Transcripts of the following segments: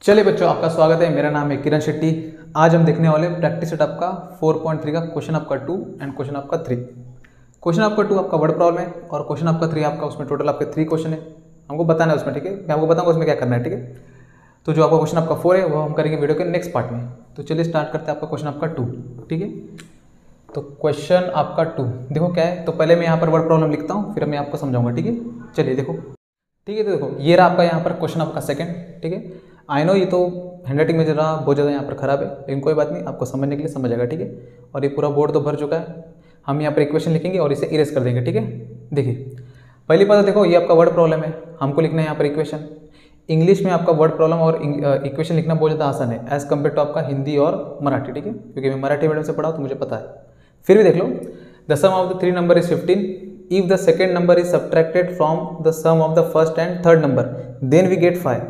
चलिए बच्चों, आपका स्वागत है। मेरा नाम है किरण शेट्टी। आज हम देखने वाले प्रैक्टिस सेट आपका 4.3 का क्वेश्चन आपका 2 एंड क्वेश्चन आपका 3। क्वेश्चन आपका 2 आपका वर्ड प्रॉब्लम है और क्वेश्चन आपका 3 आपका उसमें टोटल आपके 3 क्वेश्चन है। हमको बताना है उसमें, ठीक है। मैं आपको बताऊंगा उसमें क्या करना है, ठीक है। तो जो आपका क्वेश्चन आपका 4 है वो हम करेंगे वीडियो के नेक्स्ट पार्ट में। तो चलिए स्टार्ट करते हैं आपका क्वेश्चन आपका 2, ठीक है। तो क्वेश्चन आपका 2 देखो क्या है। तो पहले मैं यहाँ पर वर्ड प्रॉब्लम लिखता हूँ, फिर मैं आपको समझाऊंगा, ठीक है। चलिए देखो, ठीक है। तो देखो ये रहा आपका यहाँ पर क्वेश्चन आपका सेकंड, ठीक है। आई नो ये तो हैंडराइटिंग में जरा बहुत ज़्यादा यहाँ पर खराब है, लेकिन कोई बात नहीं, आपको समझने के लिए समझ आएगा, ठीक है। और ये पूरा बोर्ड तो भर चुका है। हम यहाँ पर इक्वेशन लिखेंगे और इसे इरेज कर देंगे, ठीक है। देखिए पहली बात देखो, ये आपका वर्ड प्रॉब्लम है, हमको लिखना है यहाँ पर इक्वेशन। इंग्लिश में आपका वर्ड प्रॉब्लम और इक्वेशन लिखना बहुत ज़्यादा आसान है एज़ कम्पेयर टू आपका हिंदी और मराठी, ठीक है। क्योंकि मैं मराठी मीडियम से पढ़ा तो मुझे पता है। फिर भी देख लो, the sum of the 3 number is 15। If the second number is subtracted from the sum of the first and third number, then we get 5.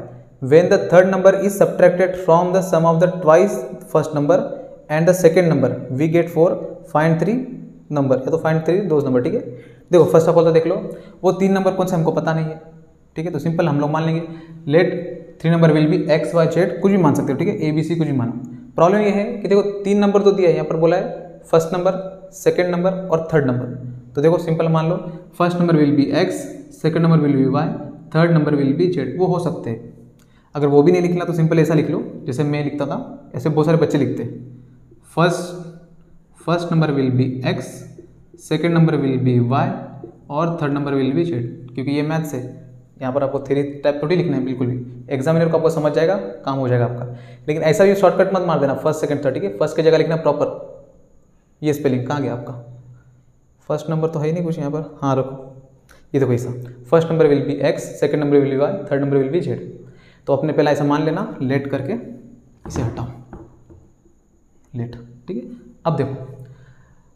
When the third number is subtracted from the sum of the twice first number and the second number, we get 4. Find 3 number, या तो find 3 those number, ठीक है। देखो first of all तो देख लो, वो 3 number कौन से हमको पता नहीं है, ठीक है। तो सिंपल हम लोग मान लेंगे, let 3 number will be X Y Z, कुछ भी मान सकते हो, ठीक है। ए बी सी कुछ भी मानो। प्रॉब्लम ये है कि देखो 3 नंबर तो दिया है, यहाँ पर बोला है फर्स्ट नंबर, सेकेंड नंबर और थर्ड नंबर। तो देखो सिंपल मान लो, first number will be X, second number will be Y, third number will be Z. वो हो सकते हैं। अगर वो भी नहीं लिखना तो सिंपल ऐसा लिख लो जैसे मैं लिखता था, ऐसे बहुत सारे बच्चे लिखते। First number will be X, second number will be Y और third number will be Z. क्योंकि ये मैथ्स है, यहाँ पर आपको थ्री टाइप थोड़ी लिखना है, बिल्कुल भी। एग्जामिनर को आपको समझ जाएगा, काम हो जाएगा आपका। लेकिन ऐसा भी शॉर्टकट मत मार देना फर्स्ट सेकंड थर्ड, ठीक है। फर्स्ट की जगह लिखना प्रॉपर। ये स्पेलिंग कहाँ गया आपका? फर्स्ट नंबर तो है ही नहीं कुछ यहाँ पर, हाँ रखो। ये देखो ऐसा, first number will be X, second number will be Y, third number will be Z. तो अपने पहला ऐसा मान लेना, लेट करके इसे हटाओ, लेट, ठीक है। अब देखो,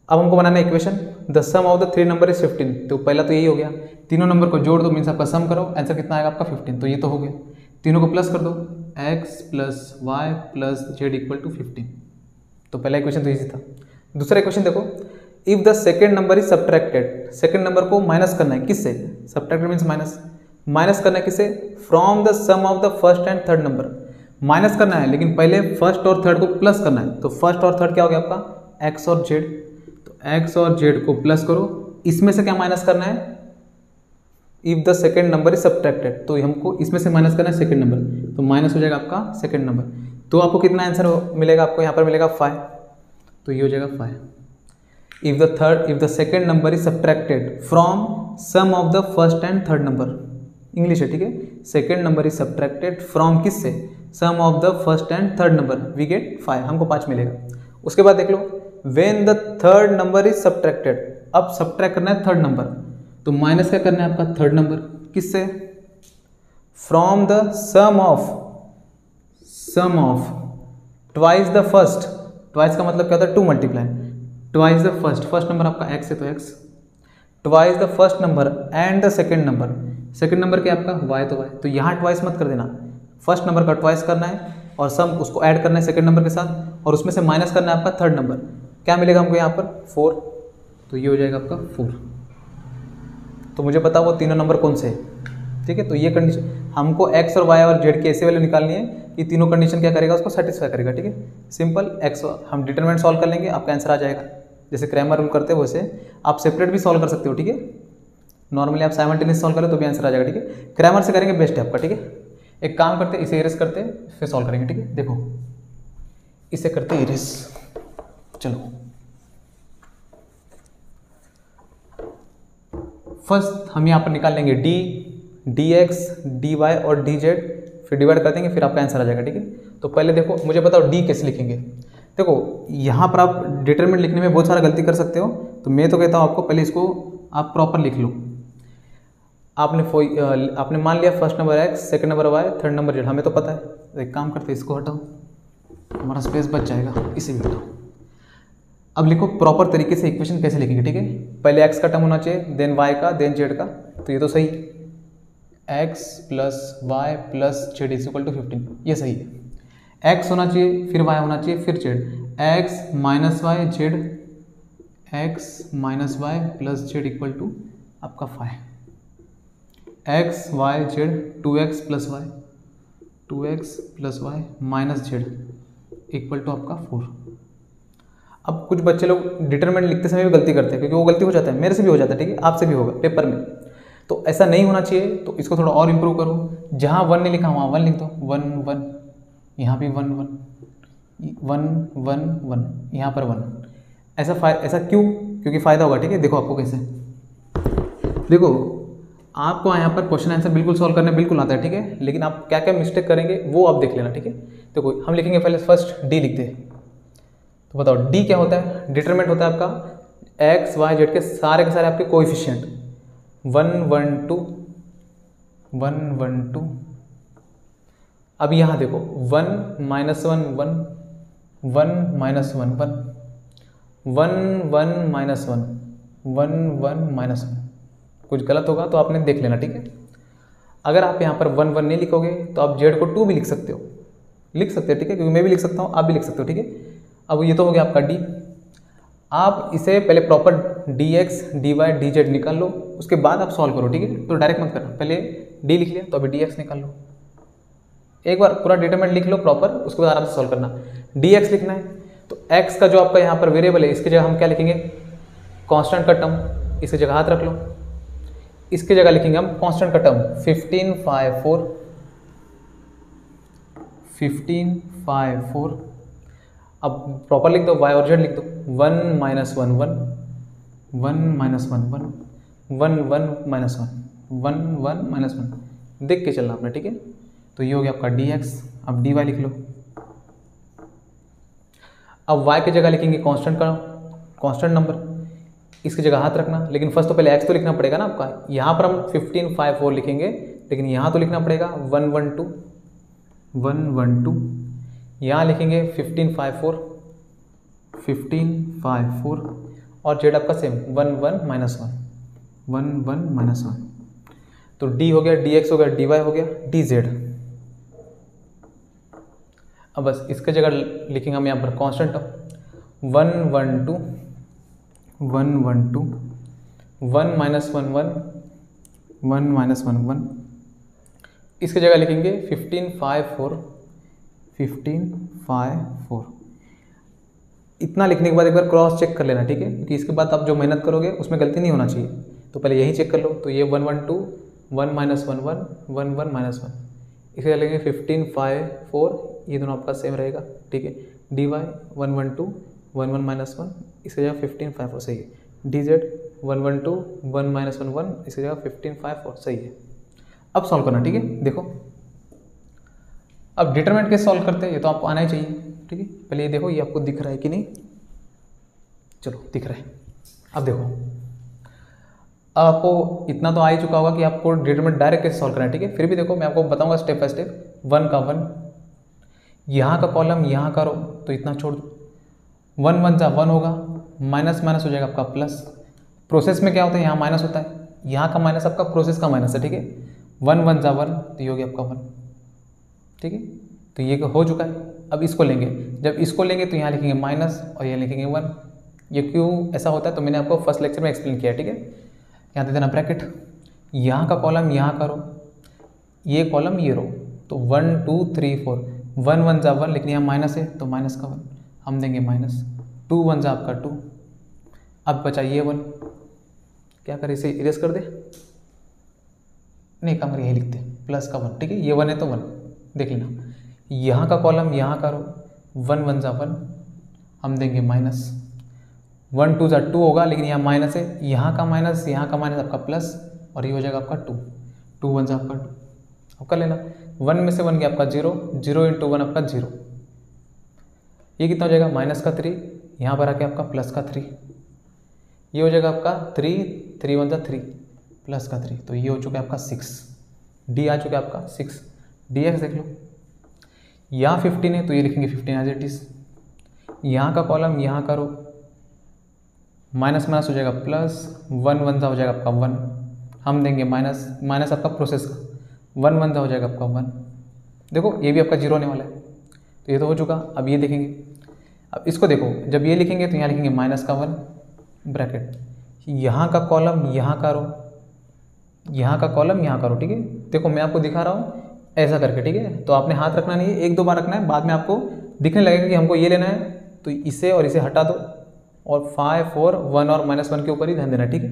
अब हमको बनाना है equation. The sum of the 3 number is 15। तो पहला तो यही हो गया, तीनों नंबर को जोड़ दो, मीन्स आपका सम करो, आंसर कितना आएगा आपका 15। तो ये तो हो गया, तीनों को प्लस कर दो, X plus Y plus Z equal to 15। तो पहला इक्वेशन तो इजी था। दूसरा इक्वेशन देखो, if the second number is subtracted, second number को माइनस करना है, किससे? सब्ट्रैक्टेड मीन्स माइनस, माइनस करना है किससे? From the sum of the first and third number. Minus करना है, लेकिन पहले फर्स्ट और थर्ड को प्लस करना है। तो फर्स्ट और थर्ड क्या हो गया आपका? एक्स और जेड। तो एक्स और जेड को प्लस करो, इसमें से क्या माइनस करना है? If the second number is subtracted, तो हमको इसमें से माइनस करना है सेकेंड नंबर, तो माइनस हो जाएगा आपका सेकेंड नंबर। तो आपको कितना आंसर मिलेगा? आपको यहाँ पर मिलेगा 5। तो ये हो जाएगा 5। if the second number is subtracted from sum of the first and third number, English है, ठीक है। Second number is subtracted from किससे? Sum of the first and third number, we get 5, हमको 5 मिलेगा। उसके बाद देख लो, when the third number is subtracted, अब सब्ट्रैक्ट करना है थर्ड नंबर, तो माइनस क्या करना है आपका? थर्ड नंबर, किससे? From the sum of twice the first. Twice का मतलब क्या होता है? 2 multiply. Twice the first number आपका एक्स है तो X, twice the first number and the second number, second number क्या आपका? वाई, तो वाई। तो यहाँ ट्वाइस मत कर देना, फर्स्ट नंबर का ट्वाइस करना है और सम उसको ऐड करना है सेकेंड नंबर के साथ, और उसमें से माइनस करना है आपका थर्ड नंबर। क्या मिलेगा हमको यहाँ पर? 4। तो ये हो जाएगा आपका 4। तो मुझे पता वो तीनों नंबर कौन से है, ठीक है। तो ये कंडीशन हमको एक्स और वाई और जेड की ऐसी वैल्यू निकालनी है कि तीनों कंडीशन क्या करेगा? उसको सेटिस्फाई करेगा, ठीक है। सिंपल एक्स हम डिटरमिनेंट सॉल्व कर लेंगे, आपका आंसर आ जाएगा। जैसे क्रैमर रूल करते हैं वैसे आप सेपरेट भी सॉल्व कर सकते हो, ठीक है। नॉर्मली आप साइमल्टेनियस सॉल्व करें तो भी आंसर आ जाएगा, ठीक है। क्रैमर से करेंगे बेस्ट है आपका, ठीक है। एक काम करते हैं, इसे इरेज करते हैं फिर सॉल्व करेंगे, ठीक है। देखो इसे करते इरेज, चलो। फर्स्ट हम यहाँ पर निकाल लेंगे डी एक्स, डी वाई और डी जेड, फिर डिवाइड कर देंगे, फिर आपका आंसर आ जाएगा, ठीक है। तो पहले देखो, मुझे बताओ डी कैसे लिखेंगे। देखो यहाँ पर आप डिटरमिनेंट लिखने में बहुत सारा गलती कर सकते हो, तो मैं तो कहता हूँ आपको पहले इसको आप प्रॉपर लिख लो। आपने मान लिया first number X, second number Y, third number Z, हमें तो पता है। तो एक काम करते हैं, इसको हटाओ, हमारा स्पेस बच जाएगा, इसे भी हटाओ। अब लिखो प्रॉपर तरीके से इक्वेशन कैसे लिखेंगे, ठीक है। पहले एक्स का टर्म होना चाहिए, देन वाई का, देन जेड का। तो ये तो सही, X plus Y plus Z is equal to 15, ये सही है। एक्स होना चाहिए, फिर वाई होना चाहिए, फिर Z, X minus Y Z, X minus Y plus Z equal to आपका 5, X Y Z 2x plus Y, 2x plus Y minus Z equal to आपका 4। अब कुछ बच्चे लोग डिटरमिनेंट लिखते समय भी गलती करते हैं, क्योंकि वो गलती हो जाता है, मेरे से भी हो जाता है, ठीक है, आपसे भी होगा पेपर में। तो ऐसा नहीं होना चाहिए, तो इसको थोड़ा और इम्प्रूव करो। जहाँ 1 नहीं लिखा वहाँ 1 लिख दो, 1 1, यहाँ भी 1 1 1 1 1, यहाँ पर 1। ऐसा क्यों? क्योंकि फ़ायदा होगा, ठीक है। देखो आपको कैसे, देखो आपको यहाँ पर क्वेश्चन आंसर बिल्कुल सॉल्व करने बिल्कुल आता है, ठीक है, लेकिन आप क्या क्या मिस्टेक करेंगे वो आप देख लेना, ठीक है। देखो हम लिखेंगे पहले फर्स्ट डी लिखते हैं। तो बताओ डी क्या होता है? डिटरमिनेंट होता है आपका एक्स वाई जेड के सारे आपके कोएफिशिएंट 1 1 2 1 1 2। अब यहाँ देखो 1 -1 1 1 -1 1 1 1 1 -1 1 1 -1। कुछ गलत होगा तो आपने देख लेना, ठीक है। अगर आप यहाँ पर 1 1 नहीं लिखोगे तो आप जेड को 2 भी लिख सकते हो, ठीक है, क्योंकि मैं भी लिख सकता हूँ, आप भी लिख सकते हो, ठीक है। अब ये तो हो गया आपका डी। आप इसे पहले proper D X D Y D Z निकाल लो, उसके बाद आप सॉल्व करो, ठीक है। तो डायरेक्ट मत करना, पहले डी लिख लिया तो अभी डी एक्स निकाल लो। एक बार पूरा डिटरमिनेंट लिख लो प्रॉपर, उसके बाद आराम से सॉल्व करना। डी एक्स लिखना है तो एक्स का जो आपका यहाँ पर वेरिएबल है इसकी जगह हम क्या लिखेंगे? कांस्टेंट का टर्म, इसकी जगह हाथ रख लो। इसकी जगह लिखेंगे हम कांस्टेंट का टर्म 15 5 4 15 5 4। अब प्रॉपर लिख दो, y और z लिख दो। 1 -1 1 1 1 -1 1 1 1 1 -1 देख के चलना आपने, ठीक है। तो ये हो गया आपका dx। अब dy लिख लो। अब y की जगह लिखेंगे कांस्टेंट नंबर, इसकी जगह हाथ रखना। लेकिन फर्स्ट तो पहले x तो लिखना पड़ेगा ना आपका। यहाँ पर हम 15 5 4 लिखेंगे, लेकिन यहाँ तो लिखना पड़ेगा 1 1 2 1 1 2। यहाँ लिखेंगे 15 5 4 15 5 4 और जेड आपका सेम 1 1 -1 1 1 -1। तो डी हो गया, डी एक्स हो गया, डी वाई हो गया, डी जेड। अब बस इसके जगह लिखेंगे हम यहाँ पर कांस्टेंट टर्म 1 1 2 1 1 2 1 -1 1 1 -1 1। इसकी जगह लिखेंगे 15 5 4 15 5 4। इतना लिखने के बाद एक बार क्रॉस चेक कर लेना, ठीक है, क्योंकि इसके बाद आप जो मेहनत करोगे उसमें गलती नहीं होना चाहिए। तो पहले यही चेक कर लो। तो ये 1 1 2 1 -1 1 1 1 -1। इसके जगह लिखेंगे 15 5 4, ये दोनों आपका सेम रहेगा, ठीक है। डी वाई 1 1 2 1 1 -1, इसकी जगह 15 5 4 सही है। डी जेड 1 1 2 1 -1 1, इसकी जगह 15 5 4 सही है। अब सॉल्व करना, ठीक है। देखो अब डिटरमिनेंट कैसे सॉल्व करते हैं ये तो आपको आना ही चाहिए, ठीक है। पहले ये देखो, ये आपको दिख रहा है कि नहीं? चलो दिख रहा है। अब देखो, अब आपको इतना तो आ ही चुका होगा कि आपको डिटरमिनेंट डायरेक्ट कैसे सॉल्व करना है, ठीक है। फिर भी देखो मैं आपको बताऊंगा स्टेप बाय स्टेप। 1 का 1, यहाँ का कॉलम यहाँ का रो, तो इतना छोड़ दो। 1 1 जा 1 होगा, माइनस माइनस हो जाएगा आपका प्लस। प्रोसेस में क्या होता है, यहाँ माइनस होता है, यहाँ का माइनस आपका प्रोसेस का माइनस है, ठीक है। 1 1 जा 1, तो ये हो गया आपका 1, ठीक है। तो ये हो चुका है। अब इसको लेंगे, जब इसको लेंगे तो यहाँ लिखेंगे माइनस और यहाँ लिखेंगे 1। ये क्यों ऐसा होता है तो मैंने आपको फर्स्ट लेक्चर में एक्सप्लेन किया है, ठीक है। यहाँ दे देना ब्रैकेट, यहाँ का कॉलम यहाँ का रो, ये कॉलम ये रो, तो 1 2 3 4 1 1 जा 1, लेकिन यहाँ माइनस है तो माइनस का 1 हम देंगे माइनस। 2 1 जा आपका 2। अब बचा ये 1, क्या करें, इसे इरेज कर दे, नहीं काम करिए, यही लिखते प्लस का 1, ठीक है। ये 1 है तो 1 देख लेना। यहाँ का कॉलम यहाँ का रो, 1 1 जा 1 हम देंगे माइनस। 1 2 जा 2 होगा, लेकिन यहाँ माइनस है, यहाँ का माइनस आपका प्लस, और ये हो जाएगा आपका 2 2 1 जा आपका 2। अब कर लेना, 1 में से 1 गया आपका 0 0 × 1 आपका 0। ये कितना हो जाएगा, माइनस का 3, यहाँ पर आके आपका प्लस का 3, ये हो जाएगा आपका 3 3 1 जा 3 प्लस का 3, तो ये हो चुका है आपका 6। डी आ चुका है आपका 6। डी एक्स देख लो, यहाँ 15 है तो ये लिखेंगे 15 एज इट इज। यहाँ का कॉलम यहाँ का रो, माइनस माइनस हो जाएगा प्लस, 1 1 जा हो जाएगा आपका 1 हम देंगे माइनस, माइनस आपका प्रोसेस का 1 1 जा हो जाएगा आपका 1। देखो ये भी आपका 0 होने वाला है, तो ये तो हो चुका। अब ये देखेंगे, अब इसको देखो, जब ये लिखेंगे तो यहाँ लिखेंगे माइनस का 1 ब्रैकेट, यहाँ का कॉलम यहाँ का रो, यहाँ का कॉलम यहाँ का रो, ठीक है। देखो मैं आपको दिखा रहा हूँ, ऐसा करके, ठीक है। तो आपने हाथ रखना नहीं है, 1-2 बार रखना है, बाद में आपको दिखने लगेगा कि हमको ये लेना है, तो इसे और इसे हटा दो और 5 4 1 और -1 के ऊपर ही ध्यान देना, ठीक है।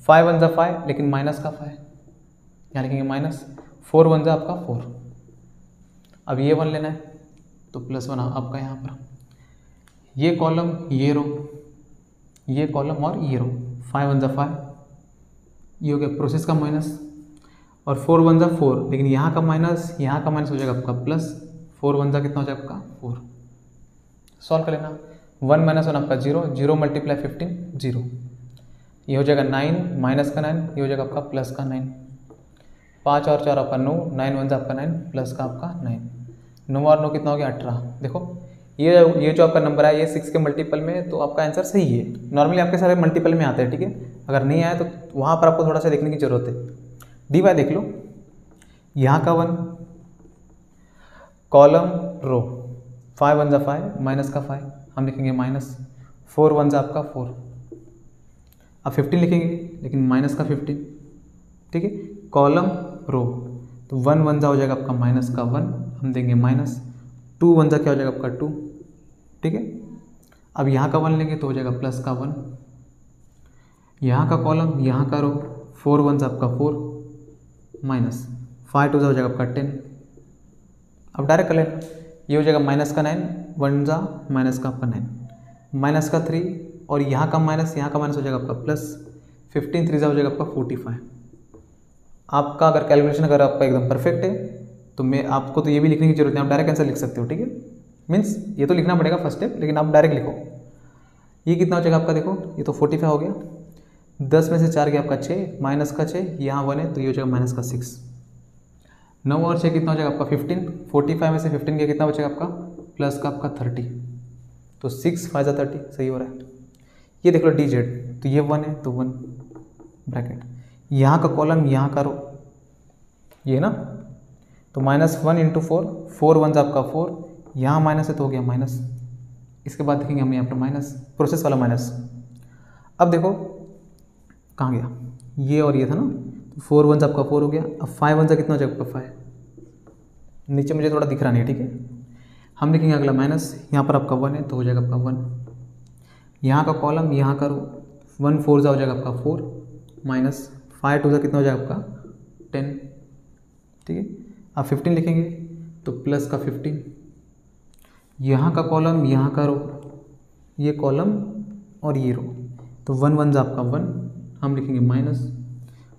5 1 जा 5, लेकिन माइनस का 5 यहाँ लिखेंगे माइनस, 4 1 जा आपका 4। अब ये 1 लेना है तो +1 आपका यहाँ पर, ये कॉलम ये रो, ये कॉलम और ये रो, 5 1 जा 5, ये हो गया प्रोसेस का माइनस, और 4 1 जा 4, लेकिन यहाँ का माइनस हो जाएगा आपका प्लस, 4 1 जा कितना हो जाएगा आपका 4। सॉल्व कर लेना, 1 - 1 आपका 0, 0 × 15 0, ये हो जाएगा 9 माइनस का 9, ये हो जाएगा आपका प्लस का 9, 5 और 4 आपका 9, 9 1 आपका 9 प्लस का आपका 9, 9 और 9 कितना हो गया 18। देखो ये जो आपका नंबर है ये 6 के मल्टीपल में है, तो आपका आंसर सही है। नॉर्मली आपके सारे मल्टीपल में आते हैं, ठीक है। अगर नहीं आया तो वहाँ पर आपको थोड़ा सा देखने की जरूरत है। dy देख लो, यहाँ का 1 कॉलम रो, 5 1 जा 5 माइनस का 5, हम लिखेंगे माइनस, 4 1 जा आपका 4, अब 15 लिखेंगे लेकिन माइनस का 15, ठीक है। कॉलम रो, तो 1 1 जा हो जाएगा आपका माइनस का 1, हम देंगे माइनस, 2 1 जा क्या हो जाएगा आपका 2, ठीक है। अब यहाँ का 1 लेंगे तो हो जाएगा प्लस का 1, यहाँ का कॉलम यहाँ का रो, 4 1 जा आपका 4 माइनस, 5 2 जा हो जाएगा आपका 10। अब डायरेक्ट कर लेना, ये हो जाएगा माइनस का 9, 1 जा माइनस का आपका 9, माइनस का 3, और यहाँ का माइनस हो जाएगा आपका प्लस, 15 3 जा हो जाएगा आपका 45। आपका अगर कैलकुलेशन अगर आपका एकदम परफेक्ट है तो मैं आपको तो ये भी लिखने की जरूरत है, आप डायरेक्ट आंसर लिख सकते हो, ठीक है। मीन्स ये तो लिखना पड़ेगा फर्स्ट स्टेप, लेकिन आप डायरेक्ट लिखो। ये कितना हो जाएगा आपका, देखो ये तो 45 हो गया, 10 में से 4 गया आपका 6, माइनस का 6, यहाँ 1 है तो ये हो जाएगा माइनस का 6, 9 और 6 कितना हो जाएगा आपका 15, 45 में से 15 गया कितना बचेगा आपका प्लस का आपका 30, तो 6 5 जा 30 सही हो रहा है। ये देख लो dz, तो ये 1 है तो 1 ब्रैकेट, यहाँ का कॉलम यहाँ का रो, ये ना, तो -1 × 4, 4 1 आपका 4, यहाँ माइनस है तो हो गया माइनस, इसके बाद देखेंगे हम यहाँ पर माइनस, प्रोसेस वाला माइनस। अब देखो कहाँ गया, ये और ये था ना, तो 4 1 आपका 4 हो गया, अब 5 1 कितना हो जाएगा आपका 5, नीचे मुझे थोड़ा दिख रहा नहीं है, ठीक है। हम लिखेंगे अगला माइनस, यहाँ पर आपका 1 है तो हो जाएगा आपका 1, यहाँ का कॉलम यहाँ का रो, 1 4 जा हो जाएगा आपका 4 माइनस, 5 2 जा कितना हो जाएगा आपका 10, ठीक है। अब 15 लिखेंगे तो प्लस का 15, यहाँ का कॉलम यहाँ का रो, ये कॉलम और ये रो, तो 1 1 जा आपका 1, हम लिखेंगे माइनस,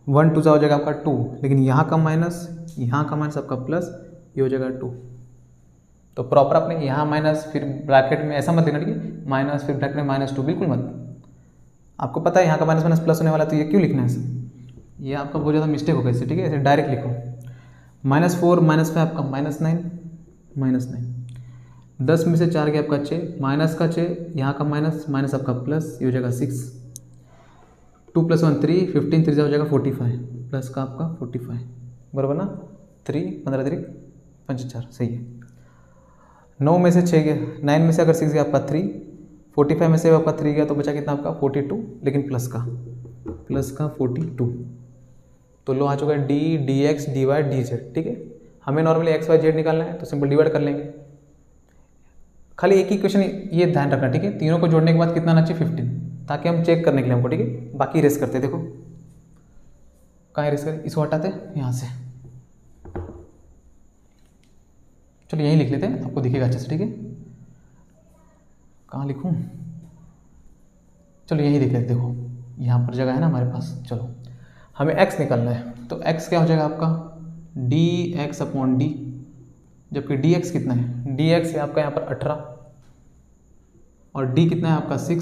1 2 जा हो जाएगा आपका 2, लेकिन यहाँ का माइनस आपका प्लस, ये हो जाएगा 2। तो प्रॉपर आपने यहाँ माइनस फिर ब्रैकेट में ऐसा मत लिखना, ठीक है, माइनस फिर ब्रैकेट में -2 बिल्कुल मत। आपको पता है यहाँ का माइनस प्लस होने वाला, तो ये क्यों लिखना है ऐसे, ये आपका बहुत ज़्यादा मिस्टेक होगा इससे, ठीक है। ऐसे डायरेक्ट लिखो, -4 -5 आपका -9, 10 में से 4 गया आपका 6, माइनस का 6, यहाँ का माइनस आपका प्लस, ये हो जाएगा 6, 2 + 1 3, 15 3 हो जाएगा 45, प्लस का आपका 45 बराबर ना, 3 15 3 45 सही है। 9 में से 6 गया, 9 में से अगर 6 गया आपका 3, 45 में से आपका 3 गया तो बचा कितना आपका 42, लेकिन प्लस का 42। तो लो आ चुका है d dx dy dz, ठीक है। हमें नॉर्मली x y z निकालना है तो सिंपल डिवाइड कर लेंगे। खाली एक ही क्वेश्चन ये ध्यान रखना, ठीक है, तीनों को जोड़ने के बाद कितना आना चाहिए 15, ताकि हम चेक करने के लिए हमको, ठीक है। बाकी रेस करते, देखो कहाँ रेस करें, इसको हटाते यहाँ से, चलो यहीं लिख लेते हैं, आपको दिखेगा अच्छे से, ठीक है। कहाँ लिखूँ, चलो यहीं देख लेते, देखो यहाँ पर जगह है ना हमारे पास। चलो हमें x निकालना है, तो x क्या हो जाएगा आपका dx/d, जबकि dx कितना है, dx है आपका यहाँ पर 18 और d कितना है आपका 6,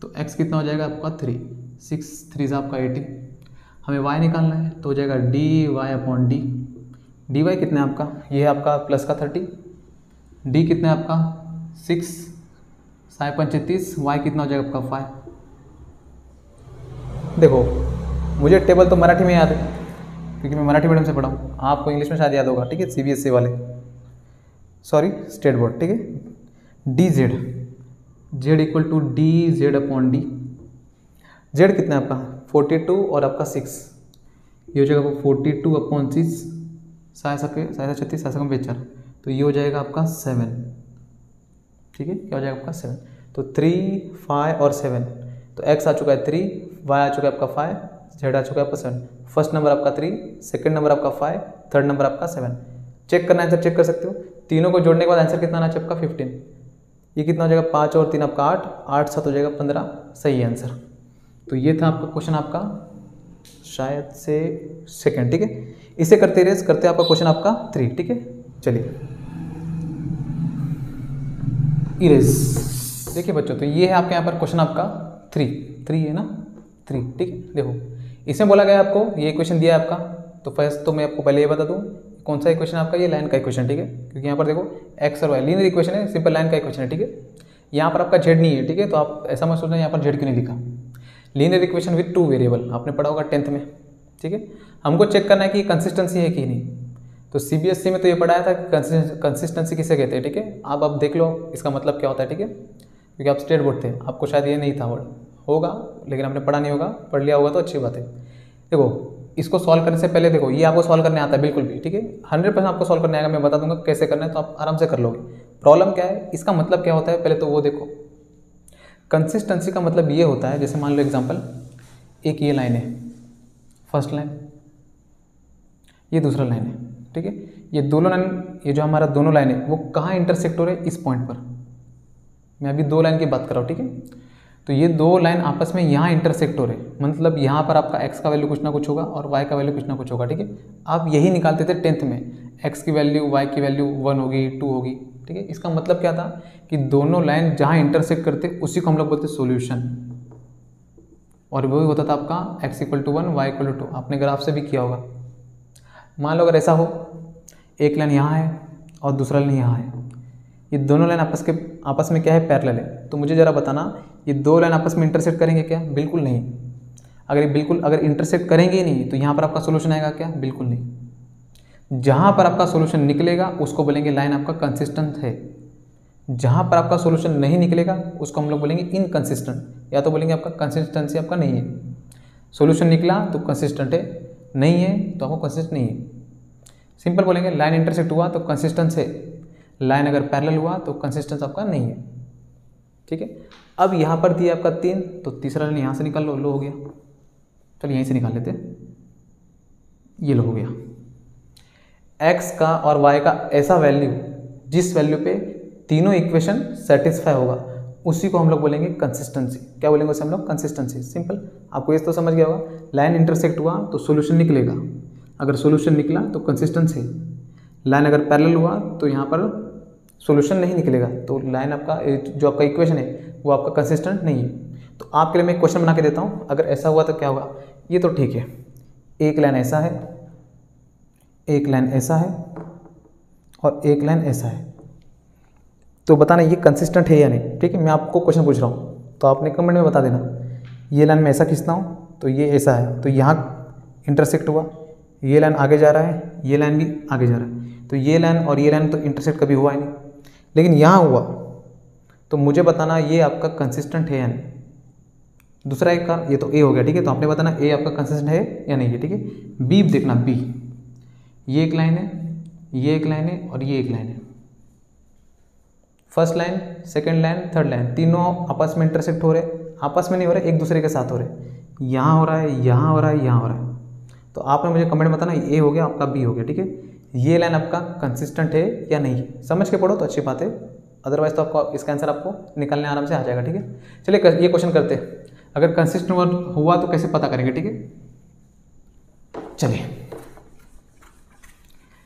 तो x कितना हो जाएगा आपका 3, 6 3 आपका 18। हमें y निकालना है तो हो जाएगा dy/d, dy कितना है आपका, ये है आपका प्लस का 30, d कितना है आपका 6 5 35, y कितना हो जाएगा आपका 5। देखो मुझे टेबल तो मराठी में याद है क्योंकि मैं मराठी मीडियम से पढ़ा हूँ, आपको इंग्लिश में शायद याद होगा, ठीक है, CBSE वाले, सॉरी स्टेट बोर्ड, ठीक है। dz, z = dz/d, z कितना है आपका 42 और आपका 6, ये हो जाएगा 42/6, साय 36 साय 4, तो ये हो जाएगा आपका 7। ठीक है, क्या हो जाएगा आपका 7। तो 3, 5 और 7, तो x आ चुका है 3, y आ चुका है आपका 5, z आ चुका है आपका 7। फर्स्ट नंबर आपका 3, सेकंड नंबर आपका 5, थर्ड नंबर आपका 7। चेक करना आंसर चेक कर सकते हो। तीनों को जोड़ने के बाद आंसर कितना आना चाहिए आपका 15। ये कितना हो जाएगा 5 और 3 आपका 8, 8 7 हो जाएगा 15, सही है आंसर। तो ये था आपका क्वेश्चन आपका शायद से सेकंड। ठीक है, इसे करते रेस करते आपका क्वेश्चन आपका 3। ठीक है, चलिए इरेज। देखिए बच्चों, तो ये है आपके यहाँ पर क्वेश्चन आपका 3 है ना, 3। ठीक है, देखो इसमें बोला गया आपको, ये क्वेश्चन दिया है आपका, तो फर्स्ट तो मैं आपको पहले ये बता दूँ कौन सा इक्वेशन आपका, ये लाइन का इक्वेशन। ठीक है, क्योंकि यहाँ पर देखो एक्स और वाई लीनियर इक्वेशन है, सिंपल लाइन का इक्वेशन है। ठीक है, यहाँ पर आपका जेड नहीं है। ठीक है, तो आप ऐसा मत सोचना यहाँ पर जेड क्यों नहीं लिखा। लीनियर इक्वेशन विद 2 वेरिएबल आपने पढ़ा होगा 10th में। ठीक है, हमको चेक करना है कि कंसिस्टेंसी है कि नहीं। तो CBSE में तो ये पढ़ाया था कि कंसिस्टेंसी किसे कहते हैं। ठीक है, आप देख लो इसका मतलब क्या होता है। ठीक है, क्योंकि आप स्टेट बोर्ड थे, आपको शायद ये नहीं था वर्ड, होगा लेकिन आपने पढ़ा नहीं होगा, पढ़ लिया होगा तो अच्छी बात है। देखो इसको सॉल्व करने से पहले देखो, ये आपको सॉल्व करने आता है बिल्कुल भी। ठीक है, 100% आपको सॉल्व करने आएगा, मैं बता दूंगा कैसे करना है, तो आप आराम से कर लोगे। प्रॉब्लम क्या है, इसका मतलब क्या होता है पहले तो वो देखो। कंसिस्टेंसी का मतलब ये होता है, जैसे मान लो एग्जांपल, एक ये लाइन है, फर्स्ट लाइन, ये दूसरा लाइन है। ठीक है, ये दोनों लाइन, ये जो हमारा दोनों लाइन है वो कहाँ इंटरसेक्ट हो रहे हैं, इस पॉइंट पर। मैं अभी 2 लाइन की बात कर रहा हूँ। ठीक है, तो ये 2 लाइन आपस में यहाँ इंटरसेक्ट हो रहे हैं, मतलब यहाँ पर आपका x का वैल्यू कुछ ना कुछ होगा और y का वैल्यू कुछ ना कुछ होगा। ठीक है, आप यही निकालते थे 10th में, x की वैल्यू y की वैल्यू 1 होगी 2 होगी। ठीक है, इसका मतलब क्या था कि दोनों लाइन जहाँ इंटरसेक्ट करते उसी को हम लोग बोलते सोल्यूशन, और वही होता था आपका x = 1 y = 2। आपने ग्राफ से भी किया होगा। मान लो अगर ऐसा हो, एक लाइन यहाँ है और दूसरा लाइन यहाँ है, ये दोनों लाइन आपस में क्या है, पैरेलल है। तो मुझे ज़रा बताना, ये 2 लाइन आपस में इंटरसेक्ट करेंगे क्या? बिल्कुल नहीं। अगर इंटरसेक्ट करेंगे ही नहीं तो यहाँ पर आपका सोल्यूशन आएगा क्या? बिल्कुल नहीं। जहाँ पर आपका सोल्यूशन निकलेगा उसको बोलेंगे लाइन आपका कंसिस्टेंट है। जहाँ पर आपका सोल्यूशन नहीं निकलेगा उसको हम लोग बोलेंगे इनकंसिस्टेंट, या तो बोलेंगे आपका कंसिस्टेंसी आपका नहीं है। सोल्यूशन निकला तो कंसिस्टेंट है, नहीं है तो आपको कंसिस्टेंट नहीं है। सिंपल बोलेंगे, लाइन इंटरसेक्ट हुआ तो कंसिस्टेंस है, लाइन अगर पैरेलल हुआ तो कंसिस्टेंस आपका नहीं है। ठीक है, अब यहाँ पर दिया आपका 3, तो तीसरा लाइन यहाँ से निकाल लो हो गया। चलिए यहीं से निकाल लेते हैं, ये लो हो गया। x का और y का ऐसा वैल्यू जिस वैल्यू पे तीनों इक्वेशन सेटिस्फाई होगा उसी को हम लोग बोलेंगे कंसिस्टेंसी। क्या बोलेंगे उसे हम लोग? कंसिस्टेंसी। सिंपल, आपको ये तो समझ गया होगा। लाइन इंटरसेक्ट हुआ तो सोल्यूशन निकलेगा, अगर सोल्यूशन निकला तो कंसिस्टेंसी। लाइन अगर पैरेलल हुआ तो यहाँ पर सोल्यूशन नहीं निकलेगा, तो लाइन आपका जो आपका इक्वेशन है वो आपका कंसिस्टेंट नहीं है। तो आपके लिए मैं एक क्वेश्चन बना के देता हूँ, अगर ऐसा हुआ तो क्या होगा। ये तो ठीक है, एक लाइन ऐसा है, एक लाइन ऐसा है और एक लाइन ऐसा है, तो बताना ये कंसिस्टेंट है या नहीं। ठीक है, मैं आपको क्वेश्चन पूछ रहा हूँ तो आपने कमेंट में बता देना। ये लाइन मैं ऐसा खींचता हूँ तो ये ऐसा है, तो यहाँ इंटरसेक्ट हुआ, ये लाइन आगे जा रहा है, ये लाइन भी आगे जा रहा है, तो ये लाइन और ये लाइन तो इंटरसेक्ट कभी हुआ ही नहीं, लेकिन यहाँ हुआ। तो मुझे बताना ये आपका कंसिस्टेंट है या नहीं। दूसरा एक का, ये तो ए हो गया। ठीक है, तो आपने बताना ए आपका कंसिस्टेंट है या नहीं है। ठीक है, बी देखना, बी ये एक लाइन है, ये एक लाइन है और ये एक लाइन है। First line, second line, third line, तीनों आपस में इंटरसेक्ट हो रहे, आपस में नहीं हो रहे, एक दूसरे के साथ हो रहे। यहाँ हो रहा है, यहाँ हो रहा है, यहाँ हो रहा है। तो आपने मुझे कमेंट बताना, ए हो गया आपका, बी हो गया। ठीक है, ये लाइन आपका कंसिस्टेंट है या नहीं है। समझ के पढ़ो तो अच्छी बात है, अदरवाइज तो आपको इसका आंसर आपको निकालने आराम से आ जाएगा। ठीक है, चलिए ये क्वेश्चन करते हैं। अगर कंसिस्टेंट हुआ तो कैसे पता करेंगे। ठीक है, चलिए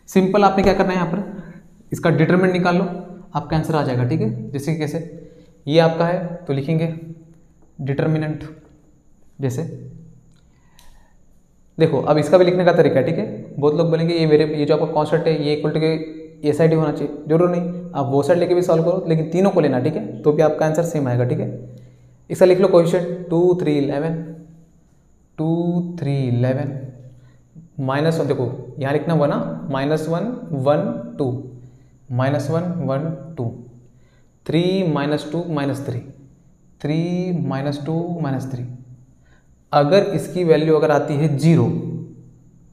सिंपल आपने क्या करना है, यहाँ पर इसका डिटरमिनेंट निकाल लो, आपका आंसर आ जाएगा। ठीक है, जैसे कि कैसे, ये आपका है तो लिखेंगे डिटरमिनेंट। जैसे देखो, अब इसका भी लिखने का तरीका है। ठीक है, बहुत लोग बोलेंगे ये जो आपका कॉन्स्टेंट है ये इक्वल टू के ये साइड ही होना चाहिए। जरूर नहीं, आप वो साइड लेके भी सॉल्व करो, लेकिन तीनों को लेना। ठीक है, तो भी आपका आंसर सेम आएगा। ठीक है, इसका लिख लो कोएफिशिएंट 2 3 11 2 3 11 -1। देखो यहाँ लिखना हुआ ना, -1 1 2 -1 1 2 3 -2 -3 3 -2 -3। अगर इसकी वैल्यू अगर आती है 0,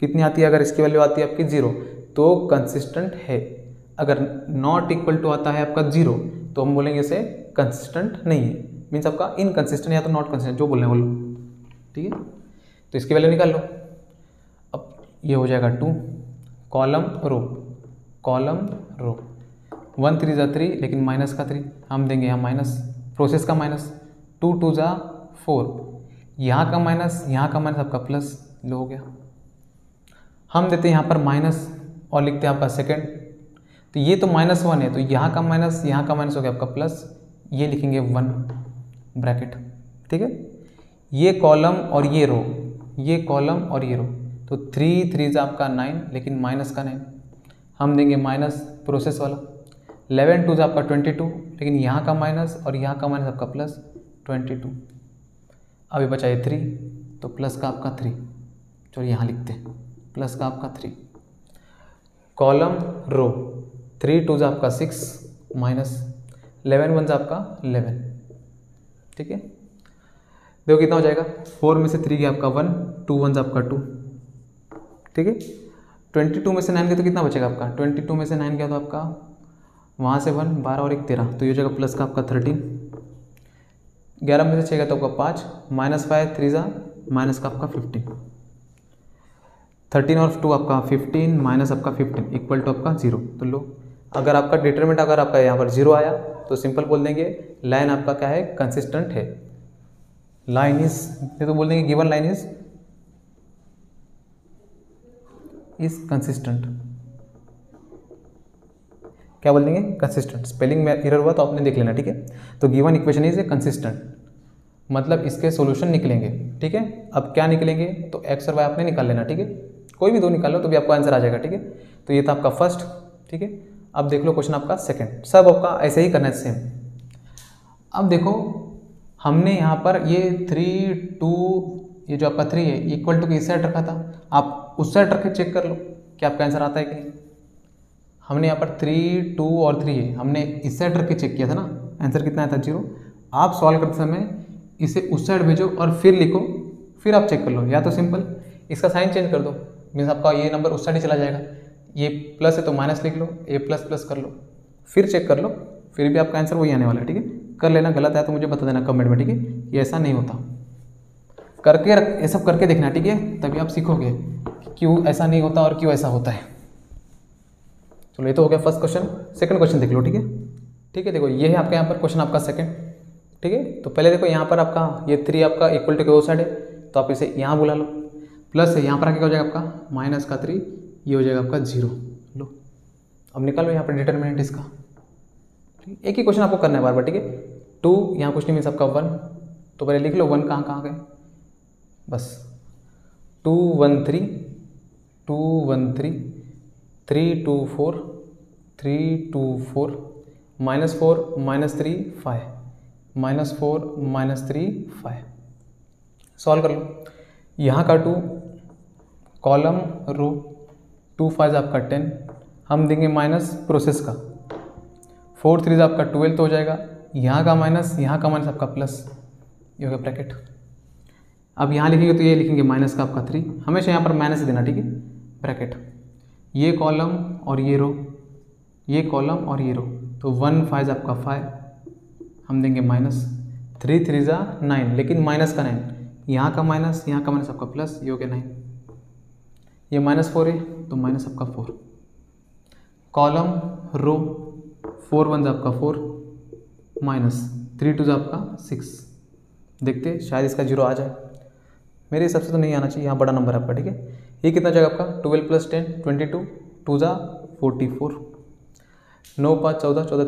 कितनी आती है? अगर इसकी वैल्यू आती है आपकी 0, तो कंसिस्टेंट है। अगर नॉट इक्वल टू आता है आपका 0 तो हम बोलेंगे इसे कंसिस्टेंट नहीं है, मीन्स आपका इनकंसिस्टेंट या तो नॉट कंसिस्टेंट, जो बोलने बोलो, ठीक है। तो इसकी वैल्यू निकाल लो। अब ये हो जाएगा 2 कॉलम रो 1 3 × 3, लेकिन माइनस का 3 हम देंगे यहाँ माइनस, प्रोसेस का माइनस, 2 2 × 4, यहाँ का माइनस आपका प्लस, लो हो गया। हम देते हैं यहाँ पर माइनस और लिखते हैं आपका सेकेंड, तो ये तो -1 है, तो यहाँ का माइनस हो गया आपका प्लस, ये लिखेंगे 1 ब्रैकेट, ठीक है। ये कॉलम और ये रो, तो 3 3 आपका 9, लेकिन माइनस का 9 हम देंगे माइनस प्रोसेस वाला, 11 2 आपका 22, लेकिन यहाँ का माइनस और यहाँ का माइनस आपका प्लस 22। अभी बचा ये 3, तो प्लस का आपका 3, चलो यहाँ लिखते हैं प्लस का आपका 3, कॉलम रो 3 2 आपका 6 माइनस 11 1 आपका 11, ठीक है। देखो कितना हो जाएगा, 4 में से 3 गया आपका 1, 2 1 आपका 2, ठीक है। 22 में से 9 गया तो कितना बचेगा आपका, 22 में से 9 गया तो आपका वहाँ से 1 12 और 1 13, तो ये हो जाएगा प्लस का आपका 13। 11 में से 6 गया तो आपका 5, -5 3 माइनस का आपका 15, 13 और 2 आपका 15 माइनस आपका 15 इक्वल टू आपका 0। तो लो, अगर आपका डिटरमिनेंट अगर आपका यहाँ पर 0 आया तो सिंपल बोल देंगे लाइन आपका क्या है, कंसिस्टेंट है। लाइन इज, ये तो बोल देंगे गिवन लाइन इज कंसिस्टेंट, क्या बोल देंगे, कंसिस्टेंट। स्पेलिंग में एरर हुआ तो आपने देख लेना, ठीक है। तो given equation is a consistent, मतलब इसके सॉल्यूशन निकलेंगे, ठीक है। अब क्या निकलेंगे, तो एक्स और वाई आपने निकाल लेना, ठीक है। कोई भी दो निकाल लो तो भी आपको आंसर आ जाएगा, ठीक है। तो ये था आपका फर्स्ट, ठीक है। अब देख लो क्वेश्चन आपका सेकंड, सब आपका ऐसे ही करना है सेम। अब देखो हमने यहाँ पर ये 3 2, ये जो आपका 3 है इक्वल टू के इस साइड रखा था, आप उस साइड रख के चेक कर लो कि आपका आंसर आता है कि नहीं। हमने यहाँ पर 3 2 और 3 है, हमने इस साइड रख के चेक किया था ना, आंसर कितना आया था 0। आप सॉल्व करते समय इसे उस साइड भेजो और फिर लिखो, फिर आप चेक कर लो, या तो सिंपल इसका साइन चेंज कर दो, मीन्स आपका ये नंबर उस साइड ही चला जाएगा। ये प्लस है तो माइनस लिख लो, ये प्लस प्लस कर लो, फिर चेक कर लो, फिर भी आपका आंसर वही आने वाला है, ठीक है। कर लेना, गलत आया तो मुझे बता देना कमेंट में, ठीक है। ये ऐसा नहीं होता, करके ये सब करके देखना, ठीक है, तभी आप सीखोगे कि क्यों ऐसा नहीं होता और क्यों ऐसा होता है। चलो ये तो हो गया फर्स्ट क्वेश्चन। सेकंड क्वेश्चन देख लो, ठीक है। ठीक है, देखो ये है आपका यहाँ पर क्वेश्चन आपका सेकंड, ठीक है। तो पहले देखो यहाँ पर आपका ये 3 आपका इक्वल टू के वो साइड है, तो आप इसे यहाँ बुला लो, प्लस है यहाँ पर आके क्या हो जाएगा आपका माइनस का 3, ये हो जाएगा आपका 0। लो अब निकालो यहाँ पर डिटरमिनेंट इसका, ठीक। एक ही क्वेश्चन आपको करना है बार बार, ठीक है। 2 यहाँ कुछ नहीं मीन्स आपका 1, तो पहले लिख लो 1 कहाँ कहाँ गए, बस 2 1 3 2 1 3 3 2 4 3 2 4 -4 -3 5 -4 -3 5। सॉल्व कर लो, यहाँ का 2 कॉलम रो 2 5 आपका 10, हम देंगे माइनस प्रोसेस का, 4 3 आपका 12 तो हो जाएगा, यहाँ का माइनस आपका प्लस, ये हो गया ब्रैकेट। अब यहाँ लिखेंगे तो ये लिखेंगे माइनस का आपका 3, हमेशा यहाँ पर माइनस देना, ठीक है, ब्रैकेट। ये कॉलम और ये रो, ये कॉलम और ये रो, तो 1 5 आपका 5, हम देंगे माइनस, 3 3 9, लेकिन माइनस का 9, यहाँ का माइनस आपका प्लस, ये हो गया 9। ये -4 है तो माइनस आपका 4, कॉलम रो 4 1 आपका 4 माइनस 3 2 आपका 6। देखते शायद इसका 0 आ जाए, मेरे हिसाब से तो नहीं आना चाहिए, यहाँ बड़ा नंबर है आपका, ठीक है। ये कितना जाएगा आपका 12 + 10 22, 2 44, 9 5 14 14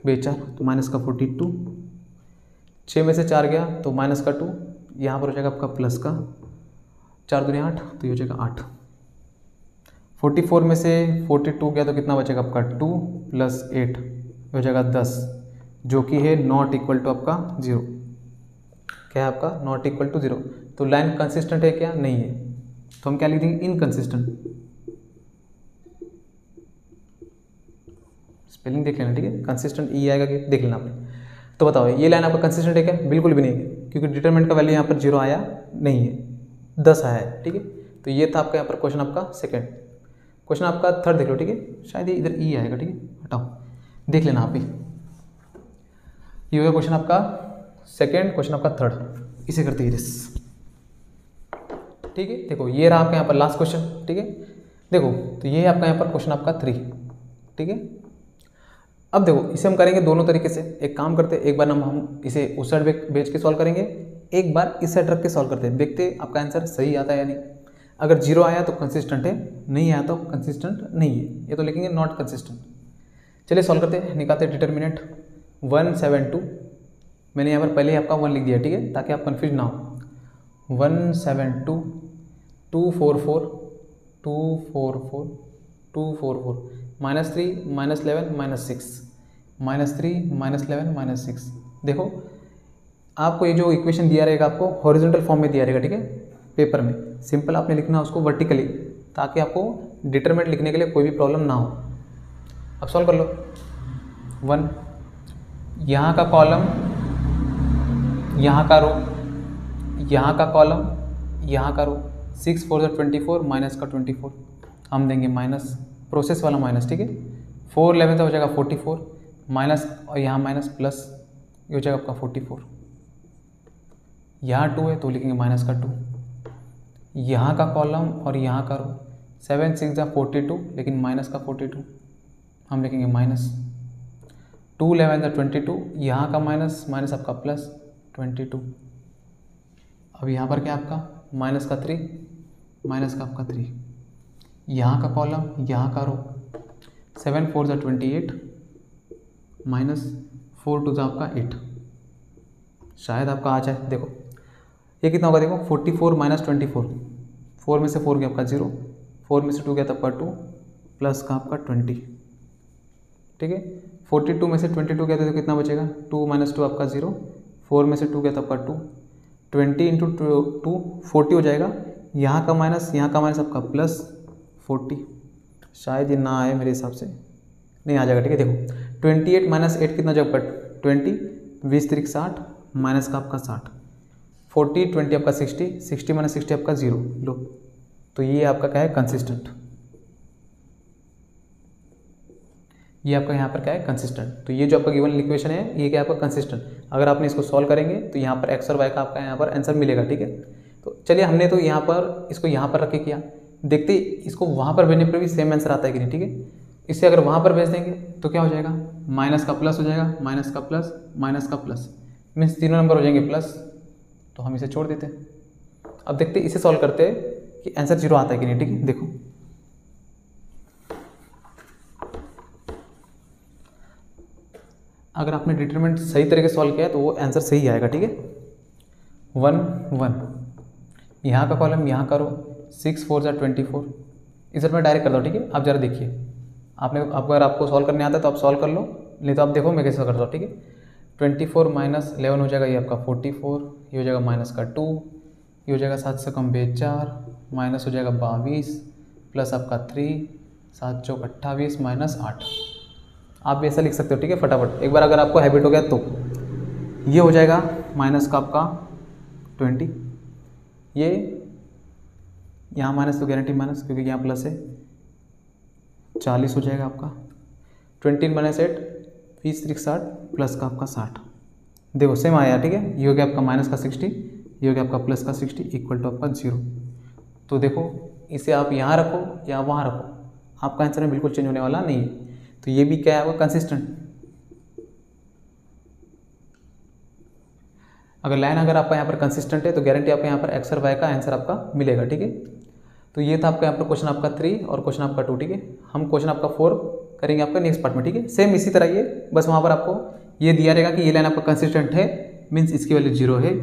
3 4, तो माइनस का 42, 6 में से 4 गया तो माइनस का 2, यहाँ पर हो जाएगा आपका प्लस का 4 दूनी 8, तो ये हो जाएगा 8। 44 में से 42 गया तो कितना बचेगा आपका 2 + 8 हो जाएगा 10, जो कि है नॉट इक्वल टू आपका 0। क्या है आपका नॉट इक्वल टू 0, तो लाइन कंसिस्टेंट है क्या, नहीं है, तो हम क्या लिख देंगे इनकंसिस्टेंट। स्पेलिंग देख लेना, ठीक है, कंसिस्टेंट ई आएगा कि देख लेना आपने। तो बताओ ये लाइन आपका कंसिस्टेंट है क्या, बिल्कुल भी नहीं है, क्योंकि डिटरमिनेंट का वैल्यू यहाँ पर 0 आया नहीं है, 10 आया है, ठीक है। तो ये था आपका यहाँ पर क्वेश्चन आपका सेकंड। क्वेश्चन आपका थर्ड देख लो, ठीक है, शायद ये इधर ई आएगा, ठीक है, हटाओ, देख लेना आप ही। ये हो गया क्वेश्चन आपका सेकेंड, क्वेश्चन आपका थर्ड, इसे करते हैं इरेज, ठीक है। देखो ये रहा आपका यहाँ पर लास्ट क्वेश्चन, ठीक है। देखो तो ये है आपका यहाँ पर क्वेश्चन आपका 3, ठीक है। अब देखो इसे हम करेंगे दोनों तरीके से। एक काम करते हैं, एक बार हम इसे उस साइड भेज के सॉल्व करेंगे, एक बार इस साइड रख के सॉल्व करते हैं, देखते हैं आपका आंसर सही आता है या नहीं। अगर 0 आया तो कंसिस्टेंट है, नहीं आया तो कंसिस्टेंट नहीं है, ये तो लिखेंगे नॉट कंसिस्टेंट। चलिए सॉल्व करते हैं, निकालते हैं डिटर्मिनेंट 172। मैंने यहाँ पर पहले ही आपका 1 लिख दिया, ठीक है, ताकि आप कन्फ्यूज ना हो। 172 244 244 244 -3 -11 -6 -3 -11 -6। देखो आपको ये जो इक्वेशन दिया रहेगा आपको हॉरिजॉन्टल फॉर्म में दिया रहेगा, ठीक है, पेपर में। सिंपल आपने लिखना है उसको वर्टिकली, ताकि आपको डिटरमिनेंट लिखने के लिए कोई भी प्रॉब्लम ना हो। अब सॉल्व कर लो। 1, यहाँ का कॉलम, यहाँ का रो, यहाँ का कॉलम, यहाँ का रो, 6 4 24 माइनस का 24, हम देंगे माइनस, प्रोसेस वाला माइनस, ठीक है। 4 11 हो जाएगा 44 माइनस, और यहाँ माइनस प्लस, ये हो जाएगा आपका 44। यहाँ 2 है तो लिखेंगे माइनस का 2। यहाँ का कॉलम और यहाँ का रो, 7 6 42, लेकिन माइनस का 42, हम लिखेंगे माइनस। 2 11 22, यहाँ का माइनस, माइनस आपका प्लस 22। अब यहाँ पर क्या आपका माइनस का 3, माइनस का आपका 3, यहाँ का कॉलम, यहाँ का रो, 7 4 28 माइनस 4 2 आपका 8, शायद आपका आ जाए। देखो ये कितना होगा, देखो 44 माइनस 24, 4 में से 4 गया आपका 0, 4 में से 2 गया था आपका 2, प्लस का आपका 20, ठीक है। 42 में से 22 गया था तो कितना बचेगा, 2 माइनस 2 आपका 0, 4 में से 2 गया था आपका 2, 20 इंटू 2 40 हो जाएगा। यहाँ का माइनस आपका प्लस 40, शायद ये ना आए मेरे हिसाब से, नहीं आ जाएगा, ठीक है। देखो 28 माइनस 8 कितना जाएगा, 20, 20 3 60, माइनस का आपका 60, 40 20 आपका 60, 60 माइनस 60 आपका 0। लो तो ये आपका क्या है, कंसिस्टेंट। ये आपका यहाँ पर क्या है, कंसिस्टेंट। तो ये जो आपका गिवन इक्वेशन है ये क्या है आपका कंसिस्टेंट। अगर आपने इसको सॉल्व करेंगे तो यहाँ पर एक्स और वाई का आपका यहाँ पर आंसर मिलेगा, ठीक है। तो चलिए हमने तो यहाँ पर इसको यहाँ पर रख के किया, देखते इसको वहाँ पर भेजने पर भी सेम आंसर आता है कि नहीं, ठीक है। इसे अगर वहाँ पर भेज देंगे तो क्या हो जाएगा, माइनस का प्लस हो जाएगा, माइनस का प्लस, माइनस का प्लस, मीन्स तीनों नंबर हो जाएंगे प्लस, तो हम इसे छोड़ देते हैं। अब देखते इसे सॉल्व करते हैं कि आंसर 0 आता है कि नहीं, ठीक है। देखो अगर आपने डिटरमिनेंट सही तरीके से सॉल्व किया तो वो आंसर सही आएगा, ठीक है। 1 1, यहाँ का कॉलम, यहाँ का रो, 6 4 24, इस मैं डायरेक्ट कर दो, ठीक है। आप जरा देखिए, अगर आपको सॉल्व करने आता है तो आप सॉल्व कर लो, नहीं तो आप देखो मैं कैसे करता हूँ, ठीक है। 24 माइनस 11 हो जाएगा ये आपका 44, ये हो जाएगा माइनस का 2, ये हो जाएगा 7 से कम 4, माइनस हो जाएगा 22, प्लस आपका 3, 7 चौक 28, माइनस 8। आप भी ऐसा लिख सकते हो, ठीक है, फटाफट एक बार अगर आपको हैबिट हो गया तो। ये हो जाएगा माइनस का आपका 20, ये यहाँ माइनस तो गारंटी माइनस, क्योंकि यहाँ प्लस है, 40 हो जाएगा आपका। 20 माइनस 8, 20 3 60, प्लस का आपका 60। देखो सेम आया, ठीक है। ये हो गया आपका माइनस का 60, ये हो गया आपका प्लस का 60, इक्वल टू आपका 0। तो देखो इसे आप यहाँ रखो या वहाँ रखो, आपका आंसर में बिल्कुल चेंज होने वाला नहीं है। तो ये भी क्या है, वो कंसिस्टेंट। अगर लाइन अगर आपका यहाँ पर कंसिस्टेंट है तो गारंटी आपका यहाँ पर एक्स और वाई का आंसर आपका मिलेगा, ठीक है। तो ये था आपका यहाँ पर क्वेश्चन आपका 3 और क्वेश्चन आपका 2, ठीक है। हम क्वेश्चन आपका 4 करेंगे आपका नेक्स्ट पार्ट में, ठीक है। सेम इसी तरह ये, बस वहाँ पर आपको ये दिया रहेगा कि ये लाइन आपका कंसिस्टेंट है, मीन्स इसकी वैल्यू 0 है,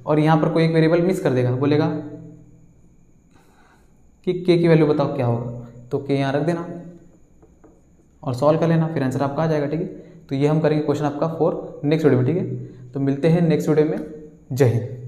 और यहाँ पर कोई एक वेरिएबल मिस कर देगा, बोलेगा कि के की वैल्यू बताओ क्या होगा, तो के यहाँ रख देना और सॉल्व कर लेना, फिर आंसर आपका आ जाएगा, ठीक है। तो ये हम करेंगे क्वेश्चन आपका 4 नेक्स्ट वीडियो में, ठीक है। तो मिलते हैं नेक्स्ट वीडियो में। जय हिंद।